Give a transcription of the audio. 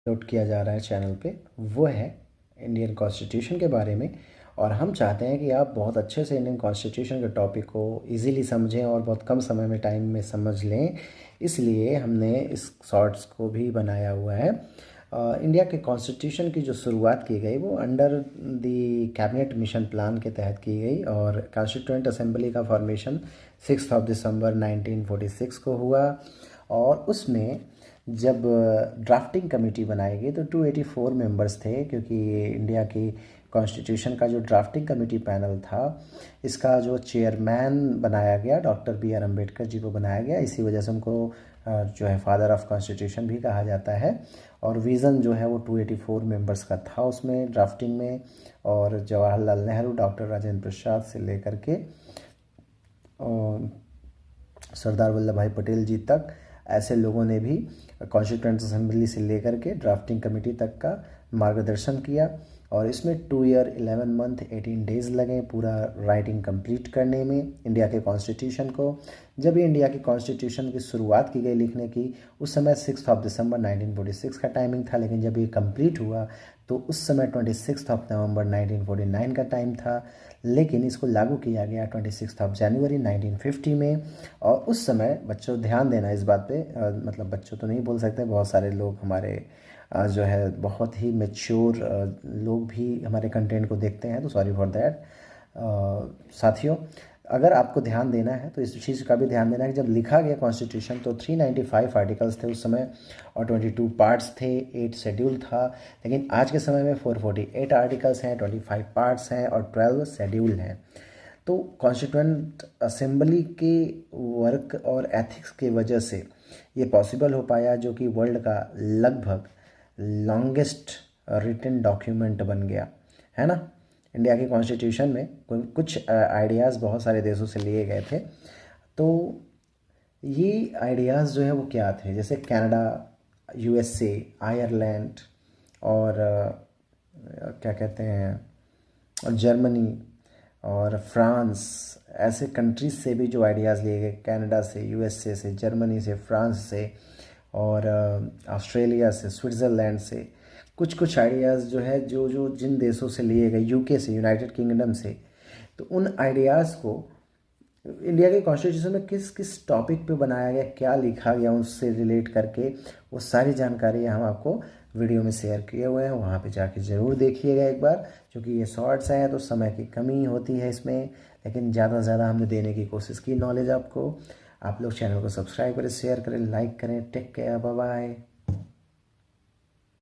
Upload किया जा रहा है चैनल पे, वो है इंडियन कॉन्स्टिट्यूशन के बारे में। और हम चाहते हैं कि आप बहुत अच्छे से इंडियन कॉन्स्टिट्यूशन के टॉपिक को इजीली समझें और बहुत कम समय में टाइम में समझ लें। इसलिए हमने इस शॉर्ट्स को भी बनाया हुआ है। इंडिया के कॉन्स्टिट्यूशन की जो शुरुआत की गई वो under the cabinet mission plan के तहत की गई और कॉन्स्टिट्यूएंट असेंबली का फॉर्मेशन 6 दिसंबर 1946 को हुआ। और उसमें जब ड्राफ्टिंग कमेटी बनाई गई तो 284 मेंबर्स थे, क्योंकि इंडिया की कॉन्स्टिट्यूशन का जो ड्राफ्टिंग कमेटी पैनल था, इसका जो चेयरमैन बनाया गया डॉक्टर B.R. अम्बेडकर जी को बनाया गया। इसी वजह से उनको जो है फादर ऑफ कॉन्स्टिट्यूशन भी कहा जाता है। और विज़न जो है वो 284 मेंबर्स का था उसमें ड्राफ्टिंग में। और जवाहरलाल नेहरू, डॉक्टर राजेंद्र प्रसाद से लेकर के सरदार वल्लभ भाई पटेल जी तक, ऐसे लोगों ने भी कॉन्स्टिट्यूएंट असेंबली से लेकर के ड्राफ्टिंग कमेटी तक का मार्गदर्शन किया। और इसमें 2 ईयर 11 मंथ 18 डेज़ लगे पूरा राइटिंग कंप्लीट करने में इंडिया के कॉन्स्टिट्यूशन को। जब ये इंडिया की कॉन्स्टिट्यूशन की शुरुआत की गई लिखने की, उस समय 6 दिसंबर 1946 का टाइमिंग था, लेकिन जब ये कंप्लीट हुआ तो उस समय 26 नवंबर 1949 का टाइम था। लेकिन इसको लागू किया गया 26 जनवरी 1950 में। और उस समय बच्चों ध्यान देना इस बात पे, मतलब बच्चों तो नहीं बोल सकते, बहुत सारे लोग हमारे जो है बहुत ही मैच्योर लोग भी हमारे कंटेंट को देखते हैं, तो सॉरी फॉर दैट। साथियों, अगर आपको ध्यान देना है तो इस चीज़ का भी ध्यान देना है कि जब लिखा गया कॉन्स्टिट्यूशन तो 395 आर्टिकल्स थे उस समय और 22 पार्ट्स थे, 8 शेड्यूल था। लेकिन आज के समय में 448 आर्टिकल्स हैं, 25 पार्ट्स हैं और 12 शेड्यूल हैं। तो कॉन्स्टिट्यूएंट असेंबली के वर्क और एथिक्स की वजह से ये पॉसिबल हो पाया, जो कि वर्ल्ड का लगभग लॉन्गेस्ट रिटन डॉक्यूमेंट बन गया है ना। इंडिया के कॉन्स्टिट्यूशन में कुछ आइडियाज़ बहुत सारे देशों से लिए गए थे। तो ये आइडियाज़ जो है वो क्या थे, जैसे कनाडा, USA, आयरलैंड और क्या कहते हैं जर्मनी और फ्रांस, ऐसे कंट्रीज़ से भी जो आइडियाज़ लिए गए, कनाडा से, USA से, जर्मनी से, फ्रांस से और ऑस्ट्रेलिया से, स्विट्ज़रलैंड से कुछ कुछ आइडियाज़ जो है जो जिन देशों से लिए गए, UK से, यूनाइटेड किंगडम से। तो उन आइडियाज़ को इंडिया के कॉन्स्टिट्यूशन में किस किस टॉपिक पे बनाया गया, क्या लिखा गया, उससे रिलेट करके वो सारी जानकारी हम आपको वीडियो में शेयर किए हुए हैं। वहाँ पे जाके ज़रूर देखिएगा एक बार, क्योंकि ये शॉर्ट्स हैं तो समय की कमी होती है इसमें, लेकिन ज़्यादा से ज़्यादा हमने देने की कोशिश की नॉलेज आपको। आप लोग चैनल को सब्सक्राइब करें, शेयर करें, लाइक करें। Take care, bye bye.